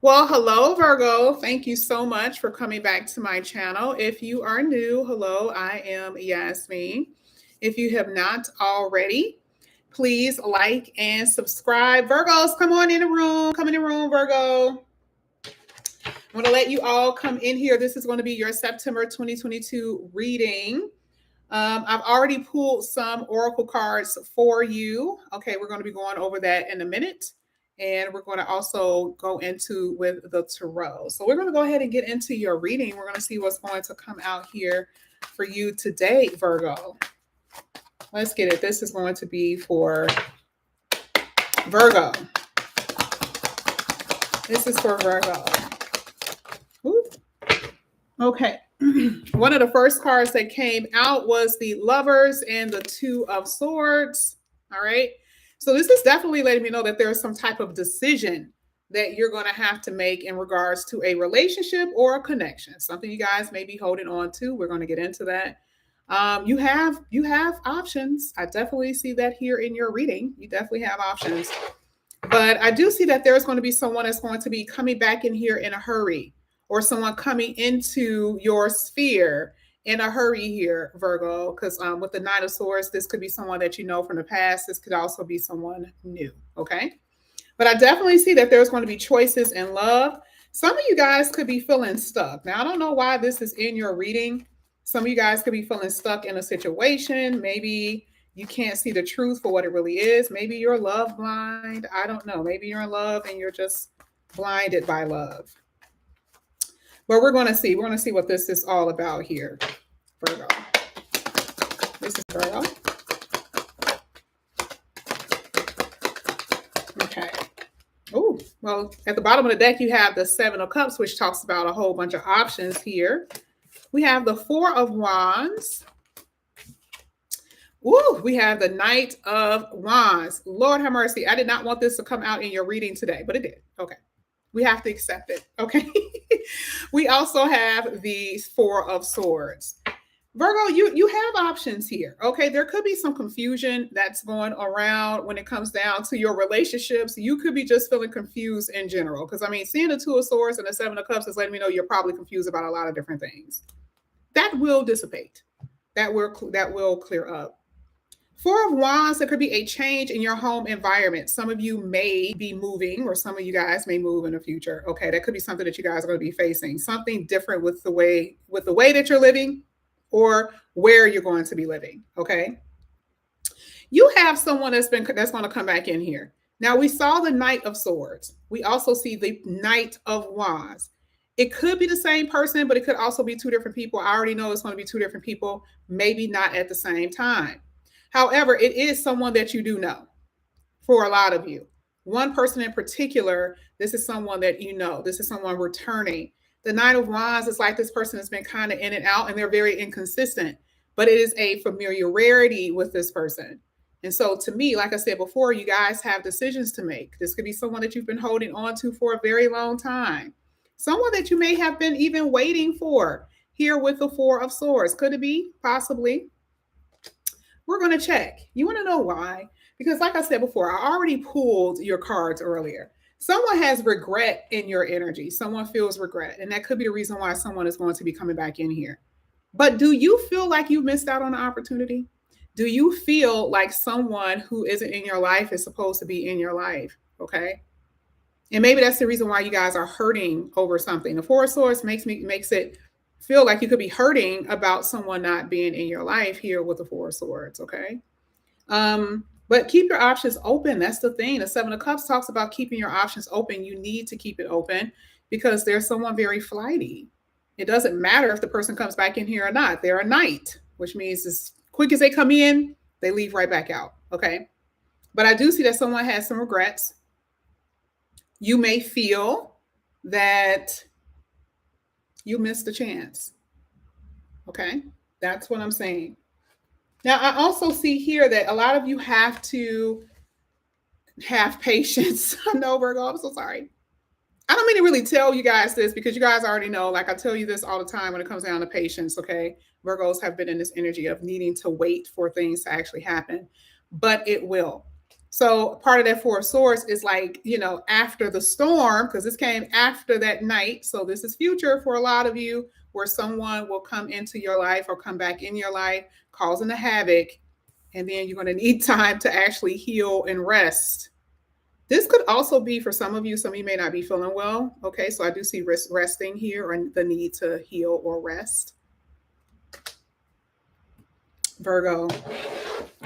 Well, hello, Virgo. Thank you so much for coming back to my channel. If you are new, hello, I am Yasmin. If you have not already, please like and subscribe. Virgos, come on in the room. Come in the room, Virgo. I'm going to let you all come in here. This is going to be your September 2022 reading. I've already pulled some oracle cards for you. Okay, we're going to be going over that in a minute. And we're going to also go into with the tarot. So we're going to go ahead and get into your reading. We're going to see what's going to come out here for you today, Virgo. Let's get it. This is going to be for Virgo. This is for Virgo. Ooh. Okay. One of the first cards that came out was the Lovers and the Two of Swords. All right. So this is definitely letting me know that there's some type of decision that you're going to have to make in regards to a relationship or a connection. Something you guys may be holding on to. We're going to get into that. You have options. I definitely see that here in your reading. You definitely have options. But I do see that there's going to be someone that's going to be coming back in here in a hurry, or someone coming into your sphere in a hurry here, Virgo, because with the Nine of Swords, this could be someone that you know from the past. This could also be someone new, okay? But I definitely see that there's going to be choices in love. Some of you guys could be feeling stuck. Now, I don't know why this is in your reading. Some of you guys could be feeling stuck in a situation. Maybe you can't see the truth for what it really is. Maybe you're love blind. I don't know. Maybe you're in love and you're just blinded by love. But we're going to see. We're going to see what this is all about here, Virgo. This is Virgo. Okay. Oh, well, at the bottom of the deck, you have the Seven of Cups, which talks about a whole bunch of options here. We have the Four of Wands. Ooh, we have the Knight of Wands. Lord have mercy. I did not want this to come out in your reading today, but it did. Okay. We have to accept it. Okay. We also have the Four of Swords. Virgo, you have options here. Okay. There could be some confusion that's going around when it comes down to your relationships. You could be just feeling confused in general. Because, I mean, seeing the Two of Swords and the Seven of Cups is letting me know you're probably confused about a lot of different things. That will dissipate. That will clear up. Four of Wands, there could be a change in your home environment. Some of you may be moving, or some of you guys may move in the future. Okay, that could be something that you guys are going to be facing. Something different with the way that you're living, or where you're going to be living. Okay, you have someone that's going to come back in here. Now, we saw the Knight of Swords. We also see the Knight of Wands. It could be the same person, but it could also be two different people. I already know it's going to be two different people, maybe not at the same time. However, it is someone that you do know for a lot of you. One person in particular, this is someone that you know. This is someone returning. The Knight of Wands is like this person has been kind of in and out, and they're very inconsistent, but it is a familiarity with this person. And so to me, like I said before, you guys have decisions to make. This could be someone that you've been holding on to for a very long time. Someone that you may have been even waiting for here with the Four of Swords. Could it be? Possibly. We're going to check. You want to know why? Because like I said before, I already pulled your cards earlier. Someone has regret in your energy. Someone feels regret. And that could be the reason why someone is going to be coming back in here. But do you feel like you missed out on the opportunity? Do you feel like someone who isn't in your life is supposed to be in your life? Okay. And maybe that's the reason why you guys are hurting over something. The Four of Swords makes it feel like you could be hurting about someone not being in your life here with the Four of Swords, okay? But keep your options open. That's the thing. The Seven of Cups talks about keeping your options open. You need to keep it open because there's someone very flighty. It doesn't matter if the person comes back in here or not. They're a knight, which means as quick as they come in, they leave right back out, okay? But I do see that someone has some regrets. You may feel that you missed the chance. Okay, that's what I'm saying. Now, I also see here that a lot of you have to have patience. No, Virgo, I'm so sorry. I don't mean to really tell you guys this because you guys already know, like I tell you this all the time when it comes down to patience, okay? Virgos have been in this energy of needing to wait for things to actually happen, but it will. So part of that Four of Swords is like, after the storm, because this came after that night. So this is future for a lot of you, where someone will come into your life or come back in your life, causing the havoc. And then you're going to need time to actually heal and rest. This could also be for some of you may not be feeling well. Okay, so I do see resting here, or the need to heal or rest. Virgo,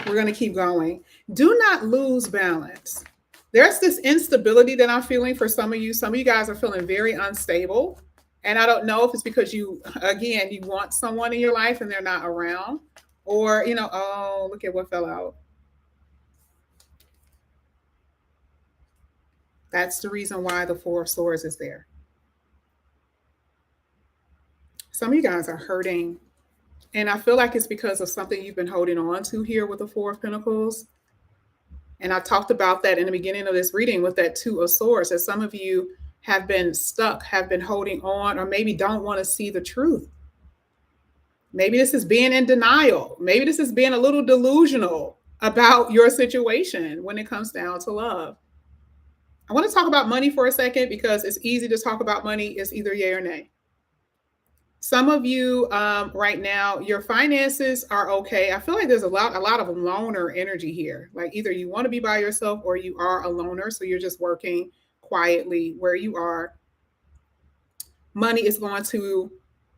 we're going to keep going. Do not lose balance. There's this instability that I'm feeling for some of you. Some of you guys are feeling very unstable. And I don't know if it's because you want someone in your life and they're not around. Or, oh, look at what fell out. That's the reason why the Four of Swords is there. Some of you guys are hurting. And I feel like it's because of something you've been holding on to here with the Four of Pentacles. And I talked about that in the beginning of this reading with that Two of Swords, that some of you have been stuck, have been holding on, or maybe don't want to see the truth. Maybe this is being in denial. Maybe this is being a little delusional about your situation when it comes down to love. I want to talk about money for a second because it's easy to talk about money. It's either yay or nay. Some of you right now, your finances are okay. I feel like there's a lot of loner energy here. Like either you want to be by yourself or you are a loner. So you're just working quietly where you are. Money is going to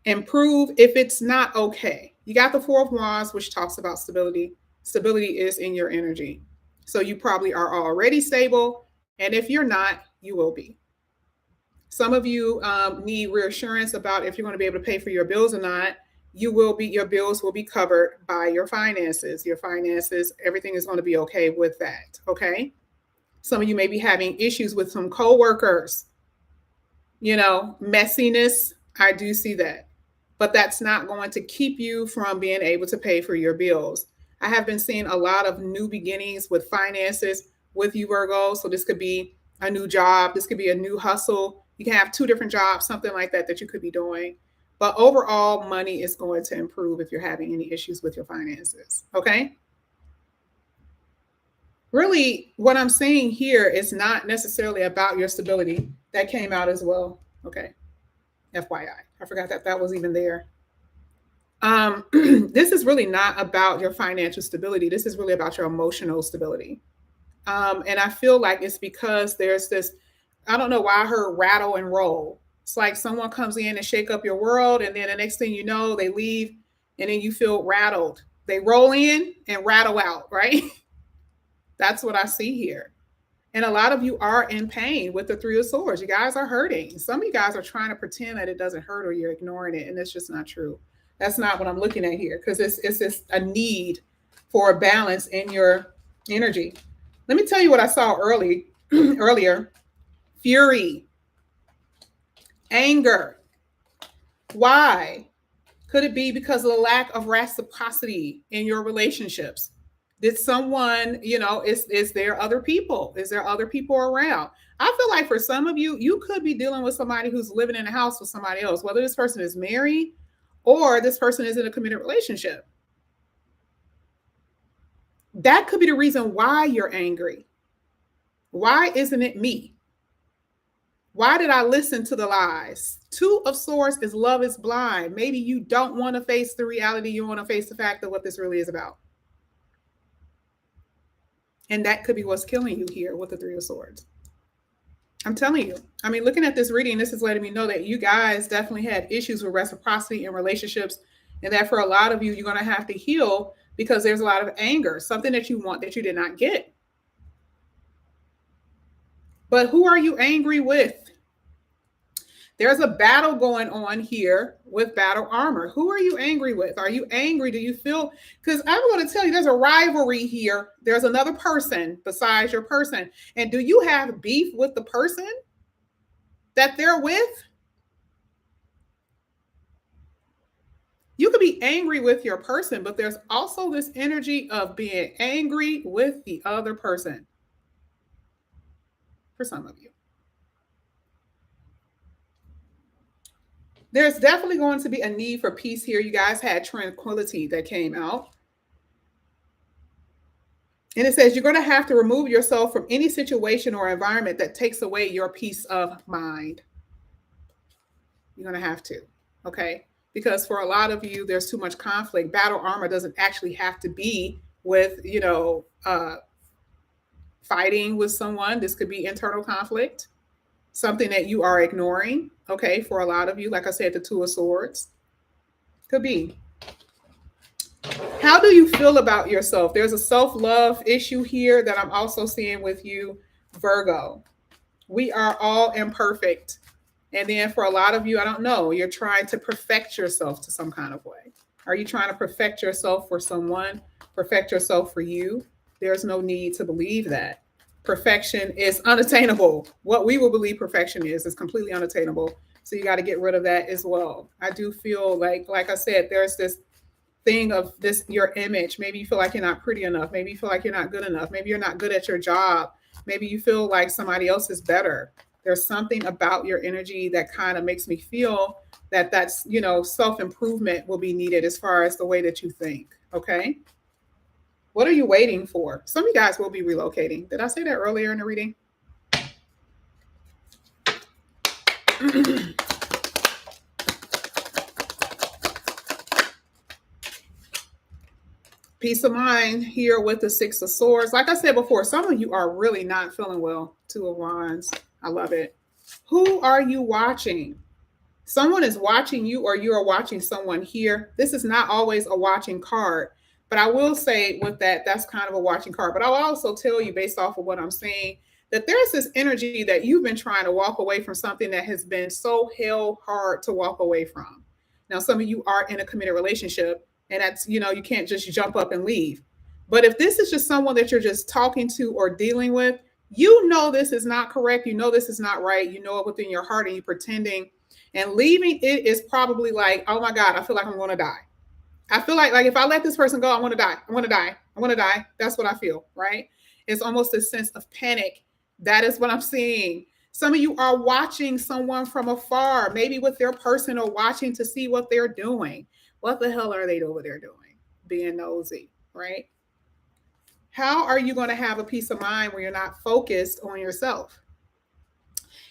improve if it's not okay. You got the Four of Wands, which talks about stability. Stability is in your energy. So you probably are already stable. And if you're not, you will be. Some of you need reassurance about if you're going to be able to pay for your bills or not. Your bills will be covered by your finances. Your finances, everything is going to be okay with that. Okay. Some of you may be having issues with some coworkers. Messiness. I do see that. But that's not going to keep you from being able to pay for your bills. I have been seeing a lot of new beginnings with finances with you, Virgo. So this could be a new job. This could be a new hustle. You can have 2 different jobs, something like that you could be doing. But overall, money is going to improve if you're having any issues with your finances. Okay? Really, what I'm saying here is not necessarily about your stability. That came out as well. Okay. FYI. I forgot that was even there. This is really not about your financial stability. This is really about your emotional stability. And I feel like it's because there's this, I don't know why I heard rattle and roll. It's like someone comes in and shake up your world, and then the next thing you know, they leave, and then you feel rattled. They roll in and rattle out, right? That's what I see here. And a lot of you are in pain with the Three of Swords. You guys are hurting. Some of you guys are trying to pretend that it doesn't hurt or you're ignoring it, and it's just not true. That's not what I'm looking at here, because it's just a need for a balance in your energy. Let me tell you what I saw earlier. Fury, anger. Why? Could it be because of the lack of reciprocity in your relationships? Did someone, is there other people? Is there other people around? I feel like for some of you, you could be dealing with somebody who's living in a house with somebody else, whether this person is married or this person is in a committed relationship. That could be the reason why you're angry. Why isn't it me? Why did I listen to the lies? Two of Swords is love is blind. Maybe you don't want to face the reality. You want to face the fact of what this really is about. And that could be what's killing you here with the Three of Swords. I'm telling you. I mean, looking at this reading, this is letting me know that you guys definitely had issues with reciprocity in relationships, and that for a lot of you, you're going to have to heal because there's a lot of anger, something that you want that you did not get. But who are you angry with? There's a battle going on here with battle armor. Who are you angry with? Are you angry? Do you feel, because I'm going to tell you, there's a rivalry here. There's another person besides your person. And do you have beef with the person that they're with? You could be angry with your person, but there's also this energy of being angry with the other person. For some of you. There's definitely going to be a need for peace here. You guys had tranquility that came out. And it says you're going to have to remove yourself from any situation or environment that takes away your peace of mind. You're going to have to. Okay. Because for a lot of you, there's too much conflict. Battle armor doesn't actually have to be with, fighting with someone. This could be internal conflict, something that you are ignoring. Okay. For a lot of you, like I said, the Two of Swords could be. How do you feel about yourself? There's a self-love issue here that I'm also seeing with you, Virgo. We are all imperfect. And then for a lot of you, I don't know, you're trying to perfect yourself to some kind of way. Are you trying to perfect yourself for someone? Perfect yourself for you? There's no need to believe that. Perfection is unattainable. What we will believe perfection is completely unattainable. So you got to get rid of that as well. I do feel like I said, there's this thing of this, your image. Maybe you feel like you're not pretty enough. Maybe you feel like you're not good enough. Maybe you're not good at your job. Maybe you feel like somebody else is better. There's something about your energy that kind of makes me feel that that's, self-improvement will be needed as far as the way that you think. Okay. What are you waiting for? Some of you guys will be relocating. Did I say that earlier in the reading? Peace of mind here with the Six of Swords. Like I said before, some of you are really not feeling well. Two of Wands. I love it. Who are you watching? Someone is watching you or you are watching someone here. This is not always a watching card, but I will say with that, that's kind of a watching card. But I'll also tell you based off of what I'm saying, that there's this energy that you've been trying to walk away from something that has been so hell hard to walk away from. Now, some of you are in a committed relationship, and that's, you can't just jump up and leave. But if this is just someone that you're just talking to or dealing with, this is not correct. This is not right. You know it within your heart and you're pretending. And leaving it is probably like, oh my God, I feel like I'm going to die. I feel like if I let this person go, I want to die. I want to die. I want to die. That's what I feel, right? It's almost a sense of panic. That is what I'm seeing. Some of you are watching someone from afar, maybe with their person, or watching to see what they're doing. What the hell are they over there doing? Being nosy, right? How are you going to have a peace of mind when you're not focused on yourself?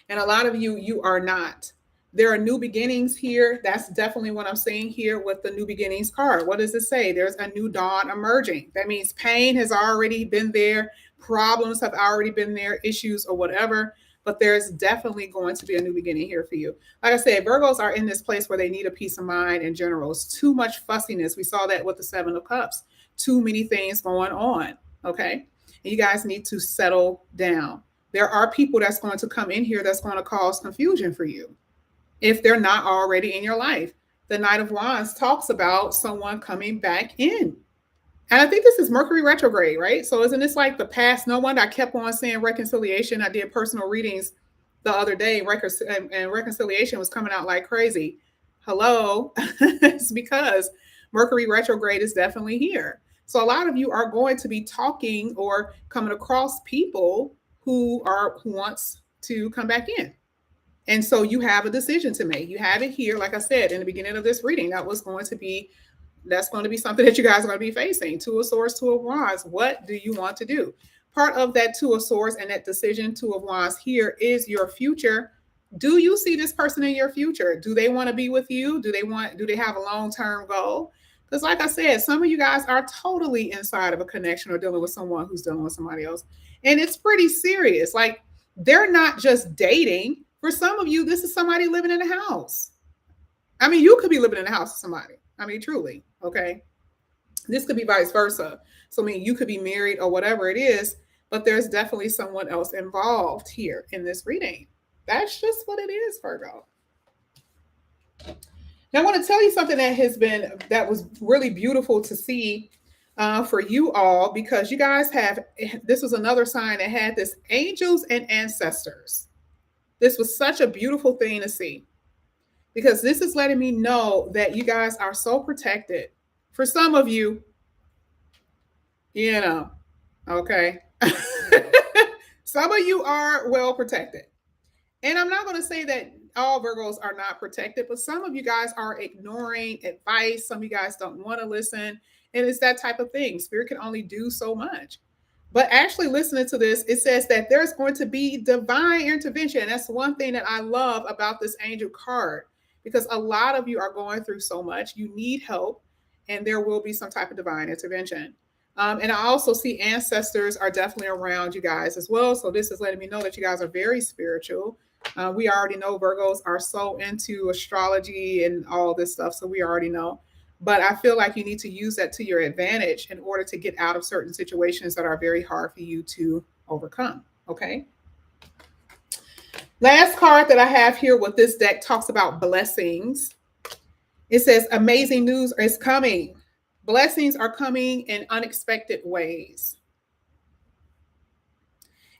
And a lot of you are not. There are new beginnings here. That's definitely what I'm saying here with the new beginnings card. What does it say? There's a new dawn emerging. That means pain has already been there. Problems have already been there, issues or whatever. But there's definitely going to be a new beginning here for you. Like I said, Virgos are in this place where they need a peace of mind in general. It's too much fussiness. We saw that with the Seven of Cups. Too many things going on. Okay. And you guys need to settle down. There are people that's going to come in here that's going to cause confusion for you if they're not already in your life. The Knight of Wands talks about someone coming back in. And I think this is Mercury retrograde, right? So isn't this like the past? No wonder I kept on saying reconciliation. I did personal readings the other day, and reconciliation was coming out like crazy. Hello? It's because Mercury retrograde is definitely here. So a lot of you are going to be talking or coming across people who wants to come back in. And so you have a decision to make. You have it here, like I said, in the beginning of this reading. That's going to be something that you guys are going to be facing. Two of Swords, Two of Wands. What do you want to do? Part of that Two of Swords and that decision, Two of Wands here, is your future. Do you see this person in your future? Do they want to be with you? Do they have a long-term goal? Because like I said, some of you guys are totally inside of a connection or dealing with someone who's dealing with somebody else. And it's pretty serious. Like, they're not just dating. For some of you, this is somebody living in a house. I mean, you could be living in a house with somebody. I mean, truly, okay? This could be vice versa. So, I mean, you could be married or whatever it is, but there's definitely someone else involved here in this reading. That's just what it is, Virgo. Now, I want to tell you something that was really beautiful to see for you all, because you guys this was another sign that had this angels and ancestors. This was such a beautiful thing to see, because this is letting me know that you guys are so protected. For some of you, okay. Some of you are well protected. And I'm not going to say that all Virgos are not protected, but some of you guys are ignoring advice. Some of you guys don't want to listen. And it's that type of thing. Spirit can only do so much. But actually listening to this, it says that there's going to be divine intervention. And that's one thing that I love about this angel card, because a lot of you are going through so much. You need help, and there will be some type of divine intervention. And I also see ancestors are definitely around you guys as well. So this is letting me know that you guys are very spiritual. We already know Virgos are so into astrology and all this stuff. So we already know. But I feel like you need to use that to your advantage in order to get out of certain situations that are very hard for you to overcome. Okay. Last card that I have here with this deck talks about blessings. It says amazing news is coming. Blessings are coming in unexpected ways.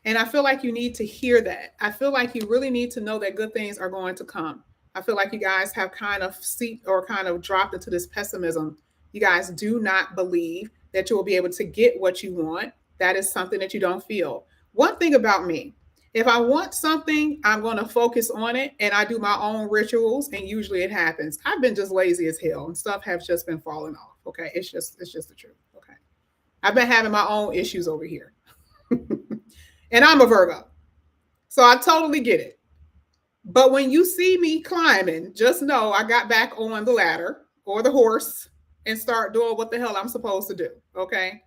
And I feel like you need to hear that. I feel like you really need to know that good things are going to come. I feel like you guys have kind of dropped into this pessimism. You guys do not believe that you will be able to get what you want. That is something that you don't feel. One thing about me, if I want something, I'm going to focus on it, and I do my own rituals, and usually it happens. I've been just lazy as hell, and stuff has just been falling off. Okay, it's just the truth. Okay, I've been having my own issues over here. And I'm a Virgo, so I totally get it. But when you see me climbing, just know I got back on the ladder or the horse and start doing what the hell I'm supposed to do. Okay.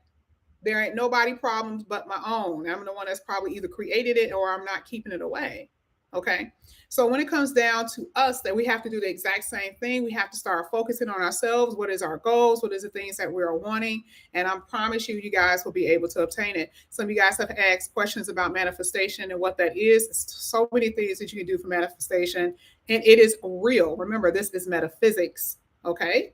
There ain't nobody problems but my own. I'm the one that's probably either created it or I'm not keeping it away. Okay. So when it comes down to us, that we have to do the exact same thing. We have to start focusing on ourselves. What is our goals? What is the things that we're wanting? And I promise you, you guys will be able to obtain it. Some of you guys have asked questions about manifestation and what that is. So many things that you can do for manifestation, and it is real. Remember, this is metaphysics. Okay.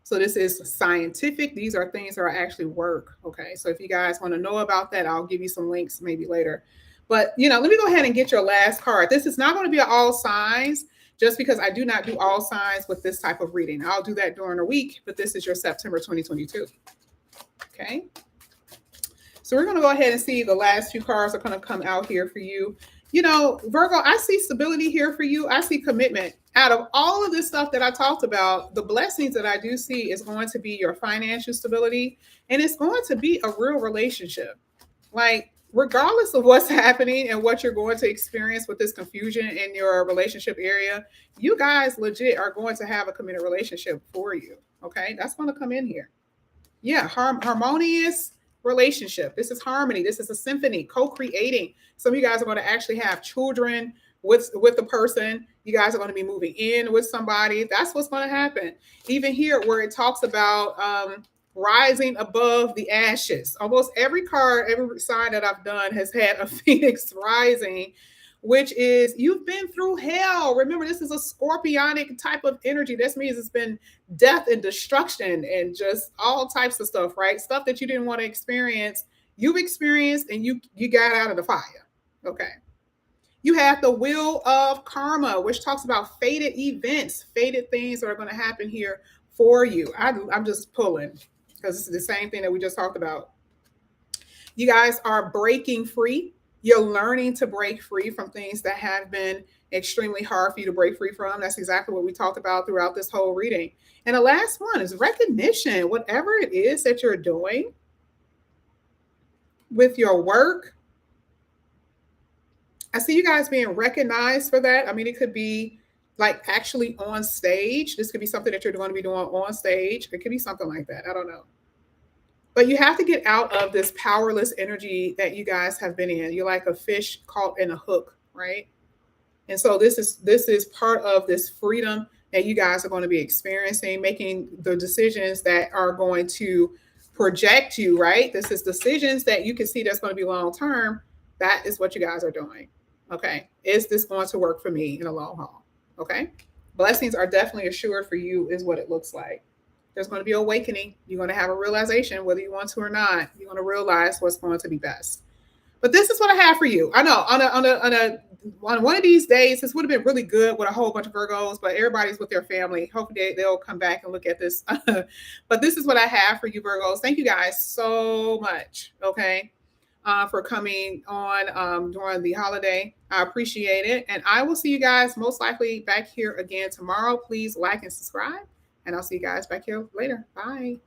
So this is scientific. These are things that are actually work. Okay. So if you guys want to know about that, I'll give you some links maybe later. But, let me go ahead and get your last card. This is not going to be all signs, just because I do not do all signs with this type of reading. I'll do that during a week, but this is your September 2022. Okay. So we're going to go ahead and see the last few cards are going to come out here for you. Virgo, I see stability here for you. I see commitment. Out of all of this stuff that I talked about, the blessings that I do see is going to be your financial stability, and it's going to be a real relationship. Like, regardless of what's happening and what you're going to experience with this confusion in your relationship area, you guys legit are going to have a committed relationship for you. Okay. That's going to come in here. Yeah. Harmonious relationship. This is harmony. This is a symphony, co-creating. Some of you guys are going to actually have children with the person. You guys are going to be moving in with somebody. That's what's going to happen. Even here where it talks about, rising above the ashes. Almost every card, every sign that I've done has had a phoenix rising, which is you've been through hell. Remember, this is a scorpionic type of energy. This means it's been death and destruction and just all types of stuff, right? Stuff that you didn't want to experience, you've experienced, and you got out of the fire. Okay. You have the wheel of karma, which talks about fated events, fated things that are going to happen here for you. I'm just pulling, because this is the same thing that we just talked about. You guys are breaking free. You're learning to break free from things that have been extremely hard for you to break free from. That's exactly what we talked about throughout this whole reading. And the last one is recognition. Whatever it is that you're doing with your work, I see you guys being recognized for that. I mean, it could be like actually on stage. This could be something that you're going to be doing on stage. It could be something like that. I don't know. But you have to get out of this powerless energy that you guys have been in. You're like a fish caught in a hook, right? And so this is part of this freedom that you guys are going to be experiencing, making the decisions that are going to project you, right? This is decisions that you can see that's going to be long term. That is what you guys are doing. Okay. Is this going to work for me in the long haul? Okay. Blessings are definitely assured for you, is what it looks like. There's going to be awakening. You're going to have a realization, whether you want to or not. You're going to realize what's going to be best. But this is what I have for you. I know on one of these days, this would have been really good with a whole bunch of Virgos, but everybody's with their family. Hopefully they'll come back and look at this. But this is what I have for you, Virgos. Thank you guys so much. Okay. For coming on during the holiday. I appreciate it. And I will see you guys most likely back here again tomorrow. Please like and subscribe. And I'll see you guys back here later. Bye.